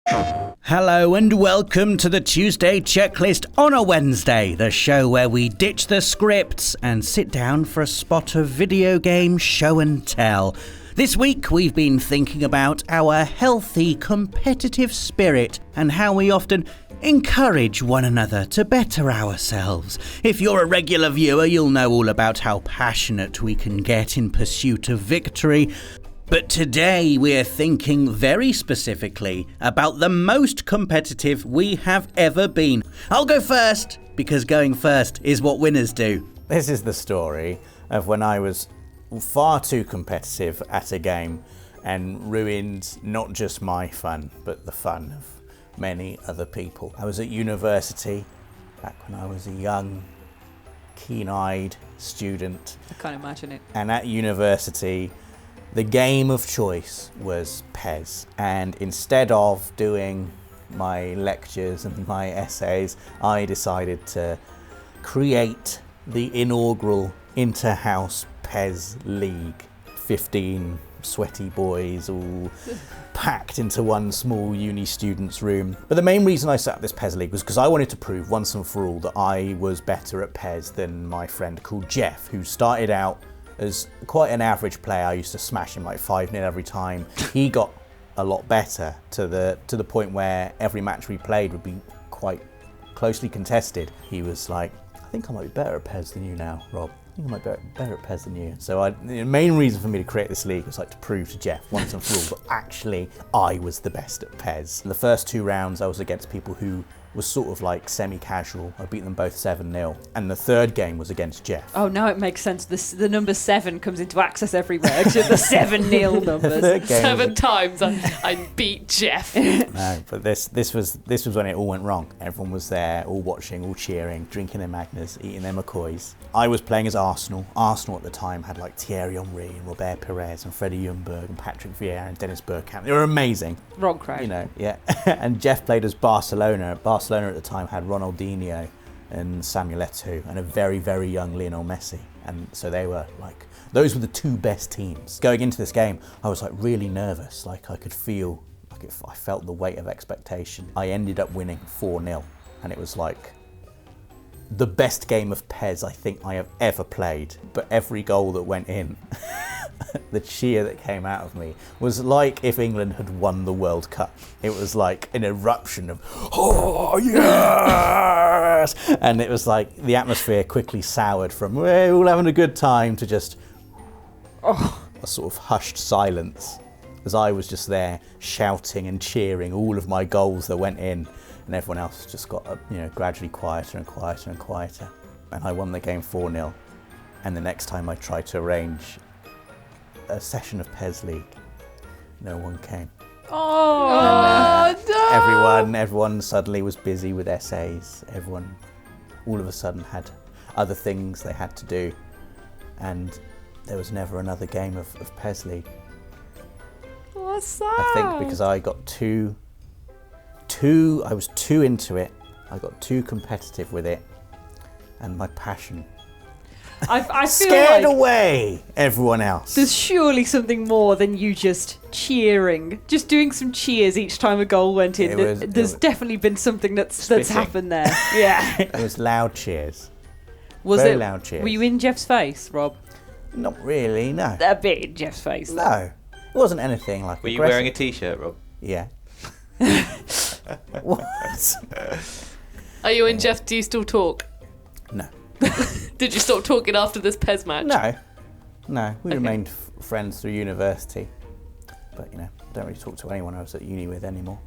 Hello and welcome to the Tuesday Checklist on a Wednesday, the show where we ditch the scripts and sit down for a spot of video game show and tell. This week we've been thinking about our healthy competitive spirit and how we often encourage one another to better ourselves. If you're a regular viewer, you'll know all about how passionate we can get in pursuit of victory. But today we're thinking very specifically about the most competitive we have ever been. I'll go first, because going first is what winners do. This is the story of when I was far too competitive at a game and ruined not just my fun, but the fun of many other people. I was at university back when I was a young, keen-eyed student. I can't imagine it. And at university, the game of choice was PES, and instead of doing my lectures and my essays, I decided to create the inaugural inter-house PES League. 15 sweaty boys all packed into one small uni student's room. But the main reason I set up this PES League was because I wanted to prove once and for all that I was better at PES than my friend called Jeff, who started out as quite an average player. I used to smash him like 5-0 every time. He got a lot better to the point where every match we played would be quite closely contested. He was like, I think I might be better at PES than you now, Rob. I think I might be better at PES than you. So the main reason for me to create this league was like to prove to Jeff once and for all that actually I was the best at PES. In the first 2 rounds I was against people who was sort of like semi-casual. I beat them both 7-0. And the third game was against Jeff. Oh, now it makes sense. The number 7 comes into access everywhere. Because the 7-0 numbers. 7 times I beat Jeff. No, but this was when it all went wrong. Everyone was there, all watching, all cheering, drinking their Magners, eating their McCoys. I was playing as Arsenal. Arsenal at the time had like Thierry Henry and Robert Perez and Freddie Ljungberg and Patrick Vieira and Dennis Bergkamp. They were amazing. Wrong crowd. You know, yeah. And Jeff played as Barcelona. Barcelona at the time had Ronaldinho and Samuel Eto'o and a very, very young Lionel Messi. And so they were like, those were the 2 best teams. Going into this game, I was like really nervous. Like I could feel, I felt the weight of expectation. I ended up winning 4-0. And it was like the best game of PES I think I have ever played. But every goal that went in, the cheer that came out of me was like if England had won the World Cup. It was like an eruption of, oh yes! And it was like the atmosphere quickly soured from, we're all having a good time, to just a sort of hushed silence as I was just there shouting and cheering all of my goals that went in, and everyone else just got gradually quieter and quieter and quieter. And I won the game 4-0. And the next time I tried to arrange a session of PES League, no one came. Oh, no! Everyone suddenly was busy with essays. Everyone all of a sudden had other things they had to do, and there was never another game of PES League. Oh, that's sad. I think because I got I was too into it, I got too competitive with it, and my passion I feel scared like away everyone else. there's surely something more than you just cheering. Just doing some cheers each time a goal went in. There's definitely been something that's happened there. Yeah. It was loud cheers. Was Very it loud cheers. Were you in Jeff's face, Rob? Not really, no. A bit in Jeff's face. No. It wasn't anything like Were you aggressive. wearing a t-shirt, Rob? Yeah. What? Are you and Jeff, do you still talk? No. Did you stop talking after this PES match? No. We Okay. remained friends through university. But, I don't really talk to anyone I was at uni with anymore.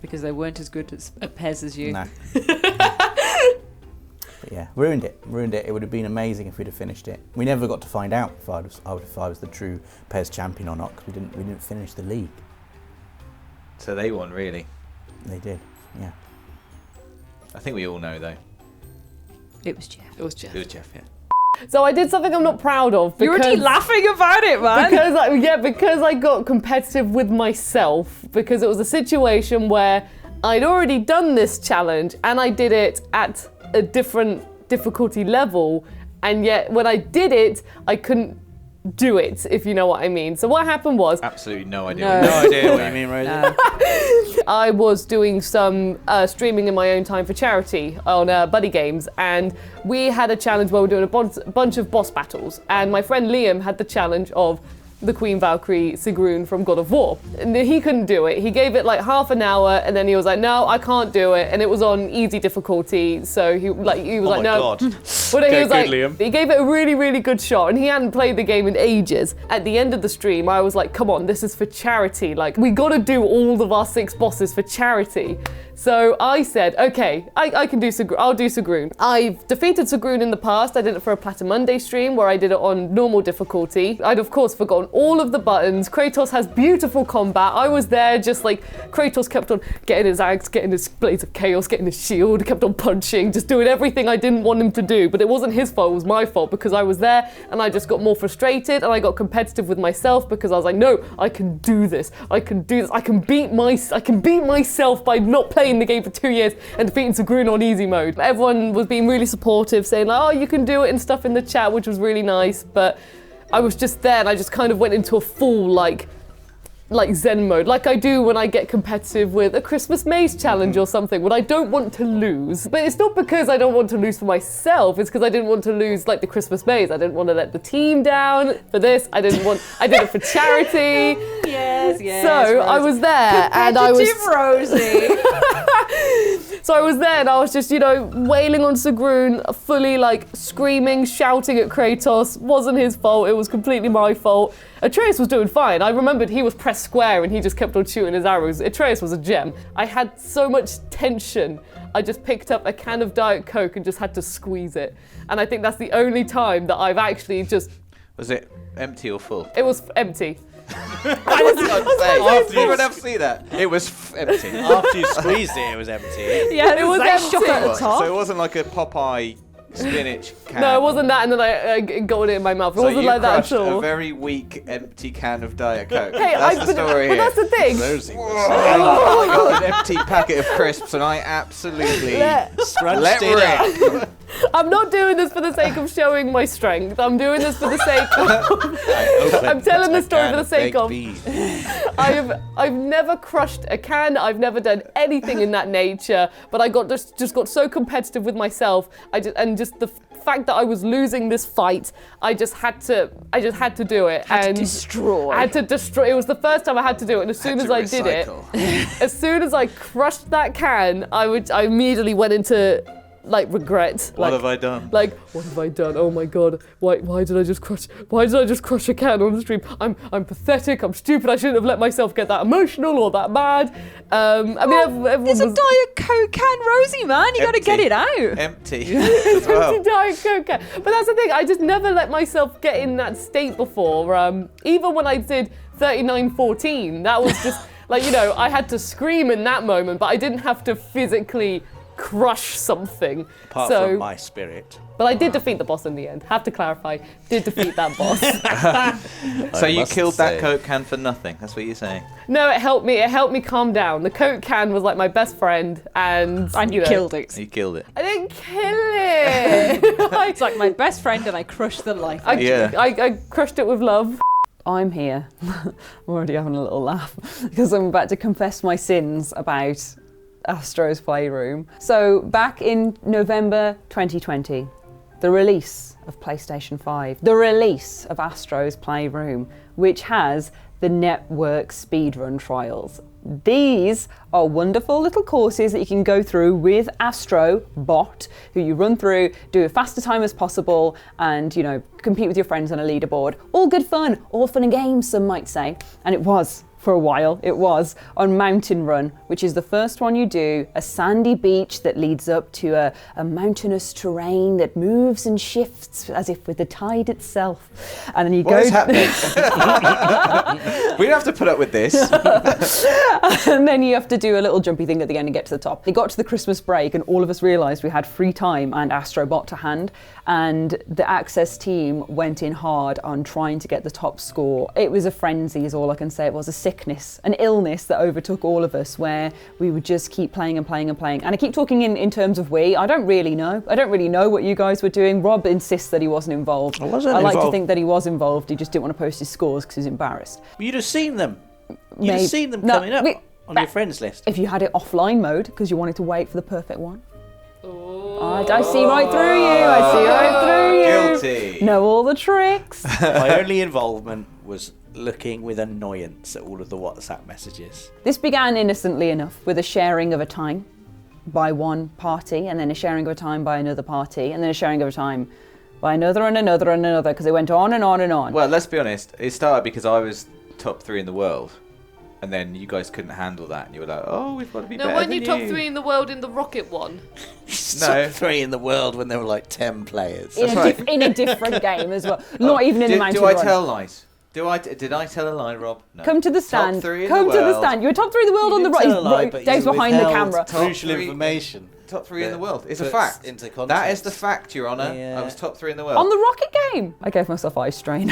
Because they weren't as good at PES as you. No. But yeah, ruined it. It would have been amazing if we'd have finished it. We never got to find out if I was the true PES champion or not, because we didn't finish the league. So they won, really. They did, yeah. I think we all know, though. It was Jeff. It was Jeff. It was Jeff, yeah. So I did something I'm not proud of. You're already laughing about it, man. Because I got competitive with myself, because it was a situation where I'd already done this challenge and I did it at a different difficulty level, and yet when I did it, I couldn't do it, if you know what I mean. So what happened was... Absolutely no idea. No. No idea what What do you mean, Rosie? I was doing some streaming in my own time for charity on Buddy Games, and we had a challenge where we were doing a bunch of boss battles, and my friend Liam had the challenge of the Queen Valkyrie Sigrun from God of War. And he couldn't do it. He gave it like half an hour, and then he was like, no, I can't do it. And it was on easy difficulty, so he was like, no. God. Well, Okay, he was good, like, Liam. he gave it a really, really good shot, and he hadn't played the game in ages. At the end of the stream, I was like, come on, this is for charity. Like, we gotta do all of our 6 bosses for charity. So I said, okay, I can do Sigrun. I'll do Sigrun. I've defeated Sigrun in the past. I did it for a Platinum Monday stream where I did it on normal difficulty. I'd of course forgotten all of the buttons. Kratos has beautiful combat. I was there just like, Kratos kept on getting his axe, getting his blades of chaos, getting his shield, kept on punching, just doing everything I didn't want him to do. But it wasn't his fault, it was my fault because I was there and I just got more frustrated and I got competitive with myself because I was like, no, I can do this. I can do this. I can beat myself by not playing the game for 2 years and defeating Sigrun on easy mode. Everyone was being really supportive, saying like, oh, you can do it and stuff in the chat, which was really nice. But I was just there and I just kind of went into a full like Zen mode, like I do when I get competitive with a Christmas maze challenge or something, when I don't want to lose. But it's not because I don't want to lose for myself, it's because I didn't want to lose like the Christmas maze. I didn't want to let the team down for this. I did it for charity. Yes. So I was there and I was Rosie. So I was there and I was just, wailing on Sigrun, fully like screaming, shouting at Kratos. Wasn't his fault, it was completely my fault. Atreus was doing fine. I remembered he was pressed square and he just kept on shooting his arrows. Atreus was a gem. I had so much tension. I just picked up a can of Diet Coke and just had to squeeze it. And I think that's the only time that I've actually just... Was it empty or full? It was empty. After you would have seen that. It was empty. After you squeezed it was empty. Yeah, It was that empty. shock at the top. So it wasn't like a Popeye spinach can. No, it wasn't that and then I got it in my mouth. It wasn't you like that crushed at all. a very weak empty can of Diet Coke. Hey, that's the story but here. that's the thing. Rosie I got an empty packet of crisps and I absolutely scrunched let it rip. up. I'm not doing this for the sake of showing my strength. I'm doing this for the sake of... I'm telling the story for the sake of... I've never crushed a can. I've never done anything in that nature. But I just got so competitive with myself. And just the fact that I was losing this fight, I just had to do it. Had to destroy. I had to destroy. It was the first time I had to do it. And as soon as I did it, as soon as I crushed that can, I immediately went into regret. What have I done? What have I done? Oh my god! Why did I just crush a can on the stream? I'm pathetic. I'm stupid. I shouldn't have let myself get that emotional or that mad. Everyone It's a was Diet Coke can, Rosie, man. You got to get it out. Empty as well. empty Diet Coke can. But that's the thing. I just never let myself get in that state before. Even when I did 3914, that was just I had to scream in that moment, but I didn't have to physically crush something. Apart so, from my spirit. But I did defeat the boss in the end. Have to clarify, did defeat that boss. So you must killed that say. Coke can for nothing. That's what you're saying. No, it helped me. It helped me calm down. The Coke can was like my best friend, and You killed it. You killed it. I didn't kill it. It's like my best friend and I crushed the life. I crushed it with love. I'm here. I'm already having a little laugh because I'm about to confess my sins about Astro's Playroom. So back in November 2020, the release of PlayStation 5, the release of Astro's Playroom, which has the network speedrun trials. These are wonderful little courses that you can go through with Astro bot, who you run through, do a faster time as possible, and compete with your friends on a leaderboard. All good fun, all fun and games, some might say. And it was. For a while, it was on Mountain Run, which is the first one you do, a sandy beach that leads up to a mountainous terrain that moves and shifts as if with the tide itself. And then you What is happening? We don't have to put up with this. And then you have to do a little jumpy thing at the end and get to the top. It got to the Christmas break and all of us realised we had free time and Astrobot to hand, and the Access team went in hard on trying to get the top score. It was a frenzy is all I can say. It was a sickness, an illness that overtook all of us, where we would just keep playing and playing and playing. And I keep talking in terms of we. I don't really know what you guys were doing. Rob insists that he wasn't involved. I wasn't I like to involved. think that he was involved. He just didn't want to post his scores because he's embarrassed. You'd have seen them. You'd Maybe- have seen them No, coming up. on your friends list. If you had it offline mode because you wanted to wait for the perfect one. I see right through you. I see right through you. Guilty. Know all the tricks. My only involvement was looking with annoyance at all of the WhatsApp messages. This began innocently enough with a sharing of a time by one party, and then a sharing of a time by another party, and then a sharing of a time by another and another and another, because it went on and on and on. Well, let's be honest. It started because I was top 3 in the world. And then you guys couldn't handle that, and you were like, "Oh, we've got to be better No, weren't than you top 3 in the world in the rocket one? No. Top 3 in the world when there were like 10 players. In a different game as well. Not even in the mountain Do I run. tell lies? Did I tell a lie, Rob? No. Come to the stand. Top 3 in Come the to the world. stand. You're top 3 in the world on the right. Dave's behind the camera. Crucial Top 3 information. Top 3 in the world. It's a puts fact. into context. That is the fact, Your Honour. Yeah. I was top 3 in the world. On the rocket game. I gave myself eye strain.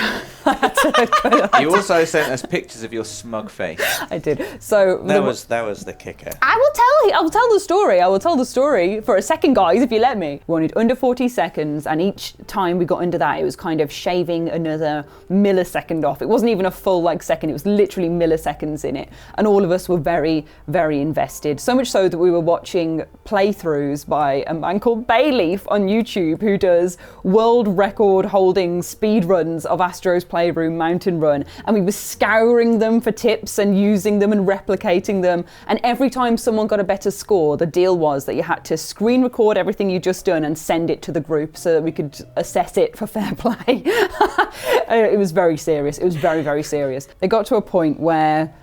You also sent us pictures of your smug face. I did. So That was the kicker. I will tell the story. I will tell the story for a second, guys, if you let me. We wanted under 40 seconds, and each time we got under that, it was kind of shaving another millisecond off. It wasn't even a full second, it was literally milliseconds in it. And all of us were very, very invested. So much so that we were watching playthroughs by a man called Bayleaf on YouTube, who does world record holding speed runs of Astro's Playroom Mountain Run. And we were scouring them for tips and using them and replicating them. And every time someone got a better score, the deal was that you had to screen record everything you'd just done and send it to the group so that we could assess it for fair play. It was very serious. It was very, very serious. It got to a point where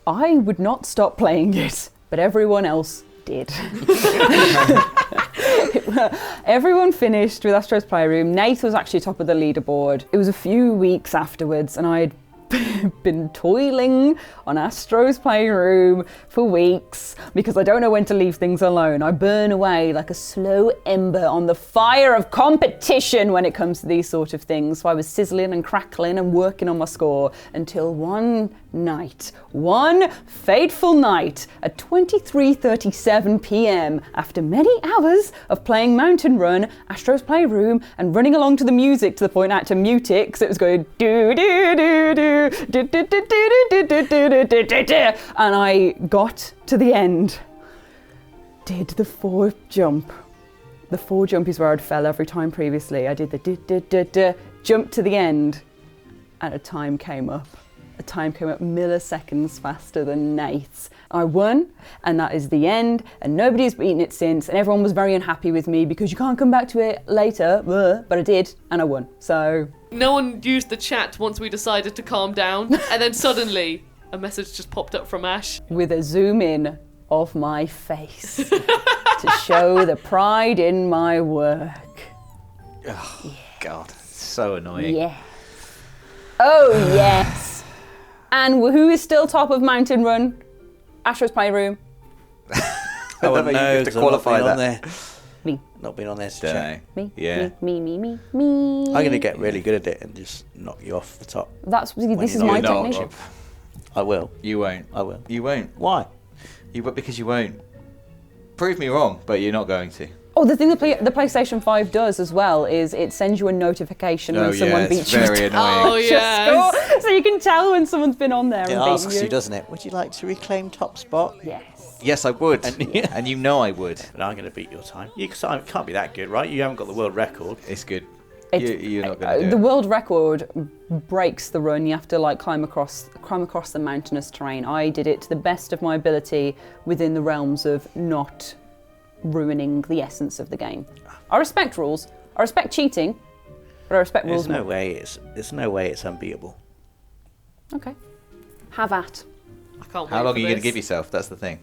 I would not stop playing it, but everyone else did. Everyone finished with Astro's Playroom. Nate was actually top of the leaderboard. It was a few weeks afterwards, and I'd been toiling on Astro's Playroom for weeks because I don't know when to leave things alone. I burn away like a slow ember on the fire of competition when it comes to these sort of things. So I was sizzling and crackling and working on my score until one night, one fateful night at 23:37 p.m. after many hours of playing Mountain Run, Astro's Playroom, and running along to the music to the point I had to mute it because it was going do do do do do do do do do do do do do, and I got to the end. Did the 4 jump. The 4 jump is where I'd fell every time previously. I did the jump to the end, and a time came up. A time came up milliseconds faster than Nate's. I won, and that is the end, and nobody's beaten it since, and everyone was very unhappy with me because you can't come back to it later, but I did, and I won. So No one used the chat once we decided to calm down, and then suddenly a message just popped up from Ash. with a zoom in of my face to show the pride in my work. Oh, God. So annoying. Yeah. Oh, yes. And who is still top of Mountain Run? Astro's Playroom. No one You have knows. to qualify I've not been that. on there. Me. Not been on there to Don't check. know. Me. Yeah. Me. I'm going to get really good at it and just knock you off the top. This is you're my You're not, technique. Rob. I will. You won't. I will. You won't. Why? Because you won't. Prove me wrong, but you're not going to. Oh, the thing the PlayStation 5 does as well is it sends you a notification when someone beats you. very annoying. Oh, yeah. Score, so you can tell when someone's been on there It and beaten asks you, you. doesn't it? Would you like to reclaim top spot? Yes. Yes, I would. And- And you know I would. But I'm going to beat your time. You can't be that good, right? You haven't got the world record. It's good. It's- You're not going to do the it. world record breaks the run. You have to climb across the mountainous terrain. I did it to the best of my ability within the realms of not ruining the essence of the game. I respect rules. I respect cheating, but I respect rules There's more. there's no way it's unbeatable. Okay. Have at. I can't wait How long for are you going to this. give yourself? That's the thing.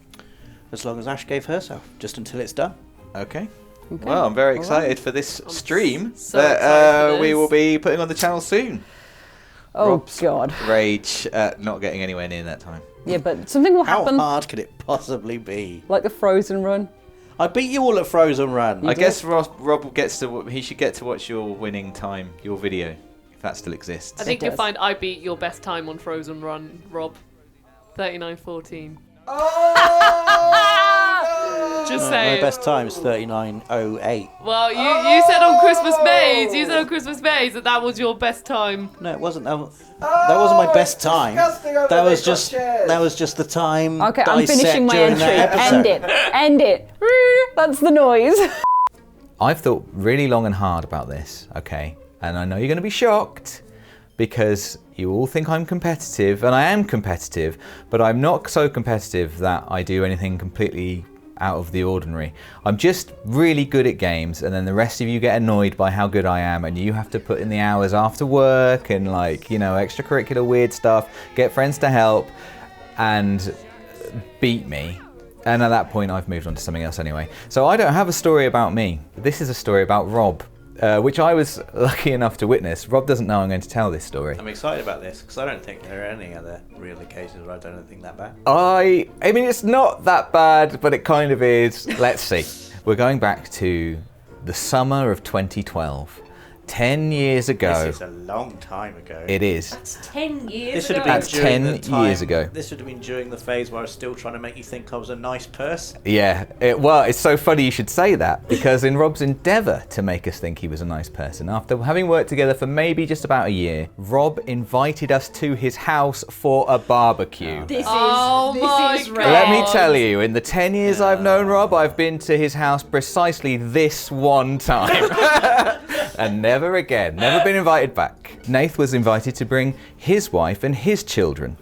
As long as Ash gave herself, just until it's done. Okay. Well, I'm very excited for this stream so that excited for we this. will be putting on the channel soon. Oh, Rob's God. Rage at not getting anywhere near that time. Yeah, but something will How happen, hard could it possibly be? like the Frozen run. I beat you all at Frozen Run. I guess Rob gets to. He should get to watch your winning time, your video, if that still exists. I think It you'll does. find I beat your best time on Frozen Run, Rob. 39:14. Do Just say My it. best time is 39:08. Well, you said on Christmas Maze. You said on Christmas Maze that was your best time. No, it wasn't. That wasn't my best time. That was just the time. Okay, that I'm I set finishing my during entry. that episode. End it. That's the noise. I've thought really long and hard about this, okay? And I know you're going to be shocked because you all think I'm competitive, and I am competitive, but I'm not so competitive that I do anything completely out of the ordinary. I'm just really good at games, and then the rest of you get annoyed by how good I am, and you have to put in the hours after work and extracurricular weird stuff, get friends to help, and beat me. And at that point, I've moved on to something else anyway. So I don't have a story about me. This is a story about Rob, which I was lucky enough to witness. Rob doesn't know I'm going to tell this story. I'm excited about this because I don't think there are any other real occasions where I've done anything that bad. I mean, it's not that bad, but it kind of is. Let's see. We're going back to the summer of 2012. 10 years ago. This is a long time ago. It is. That's 10 years This should ago. have been That's during 10 the time, years ago. This should have been during the phase where I was still trying to make you think I was a nice person. Yeah, well, it's so funny you should say that, because in Rob's endeavour to make us think he was a nice person, after having worked together for maybe just about a year, Rob invited us to his house for a barbecue. This Oh my is God. rare. Let me tell you, in the 10 years I've known Rob, I've been to his house precisely this one time. And never again. Never been invited back. Nath was invited to bring his wife and his children.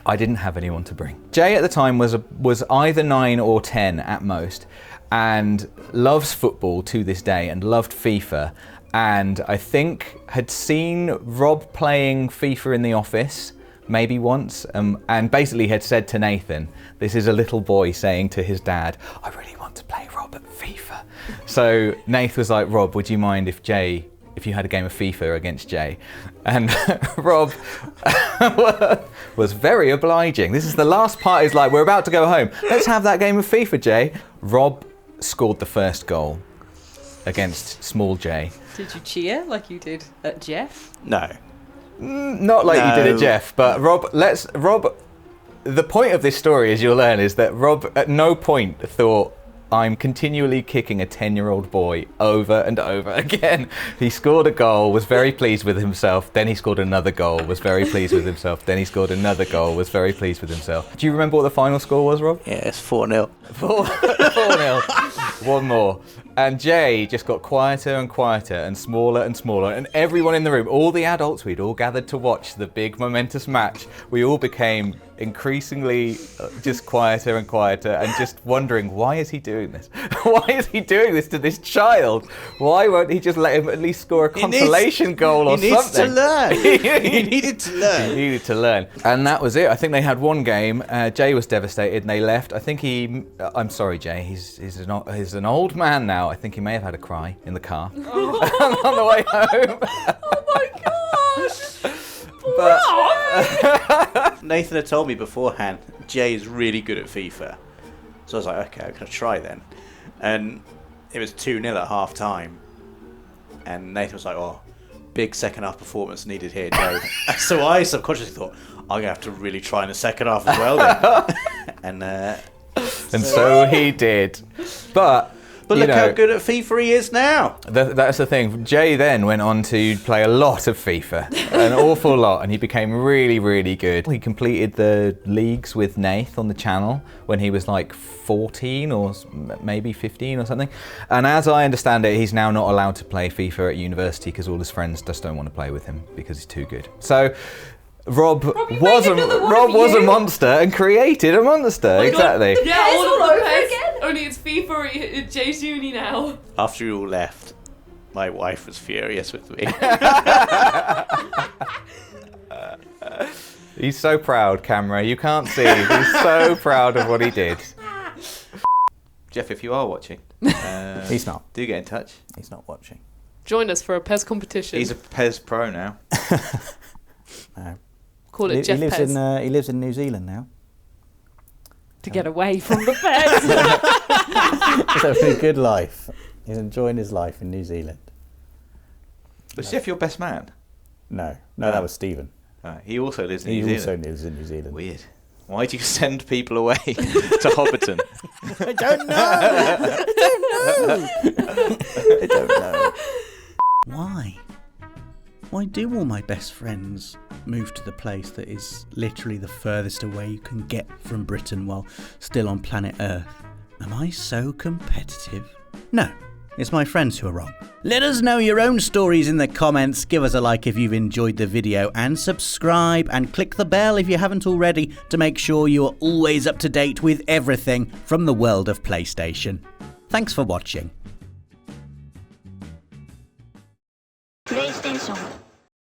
I didn't have anyone to bring. Jay at the time was either 9 or 10 at most, and loves football to this day and loved FIFA, and I think had seen Rob playing FIFA in the office maybe once, and basically had said to Nathan, this is a little boy saying to his dad, I really want to play Rob at FIFA. So Nath was like, Rob, would you mind if you had a game of FIFA against Jay? And Rob was very obliging. This is the last part, is like, we're about to go home. Let's have that game of FIFA, Jay. Rob scored the first goal against small Jay. Did you cheer like you did at Jeff? No. Not like you did at Jeff, but Rob, the point of this story, as you'll learn, is that Rob at no point thought, I'm continually kicking a 10-year-old boy over and over again. He scored a goal, was very pleased with himself, then he scored another goal, was very pleased with himself, then he scored another goal, was very pleased with himself. Do you remember what the final score was, Rob? Yeah, it's 4-0. 4-0. One more. And Jay just got quieter and quieter and smaller, and everyone in the room, all the adults, we'd all gathered to watch the big momentous match, we all became increasingly just quieter and quieter, and just wondering, why is he doing this? Why is he doing this to this child? Why won't he just let him at least score a consolation goal or something? He needs to learn. He needed to learn. He needed to learn. And that was it. I think they had one game. Jay was devastated and they left. I think I'm sorry, Jay. He's an old man now. I think he may have had a cry in the car on the way home. Oh my gosh! But Nathan had told me beforehand, Jay is really good at FIFA. So I was like, okay, I'm going to try then. And it was 2-0 at half time. And Nathan was like, oh, big second half performance needed here, Jay. So I subconsciously thought, I'm going to have to really try in the second half as well then. And so he did. But look how good at FIFA he is now. That's the thing. Jay then went on to play a lot of FIFA, an awful lot, and he became really, really good. He completed the leagues with Nath on the channel when he was like 14 or maybe 15 or something. And as I understand it, he's now not allowed to play FIFA at university because all his friends just don't want to play with him because he's too good. So Rob was a monster and created a monster. Exactly. Yeah, all over again. Only it's FIFA at Jay's uni now. After you all left, my wife was furious with me. He's so proud, camera. You can't see. He's so proud of what he did. Jeff, if you are watching, He's not. do get in touch. He's not watching. Join us for a PES competition. He's a PES pro now. No. Call it Jeff he lives PES. he lives in New Zealand now. To get away from the pets. He's having a good life. He's enjoying his life in New Zealand. Was Jeff your best man? No, that was Stephen. He also lives in He New also Zealand. lives in New Zealand. Weird. Why do you send people away to Hobbiton? I don't know. I don't know. Why? Why do all my best friends move to the place that is literally the furthest away you can get from Britain while still on planet Earth? Am I so competitive? No, it's my friends who are wrong. Let us know your own stories in the comments. Give us a like if you've enjoyed the video, and subscribe and click the bell if you haven't already to make sure you're always up to date with everything from the world of PlayStation. Thanks for watching.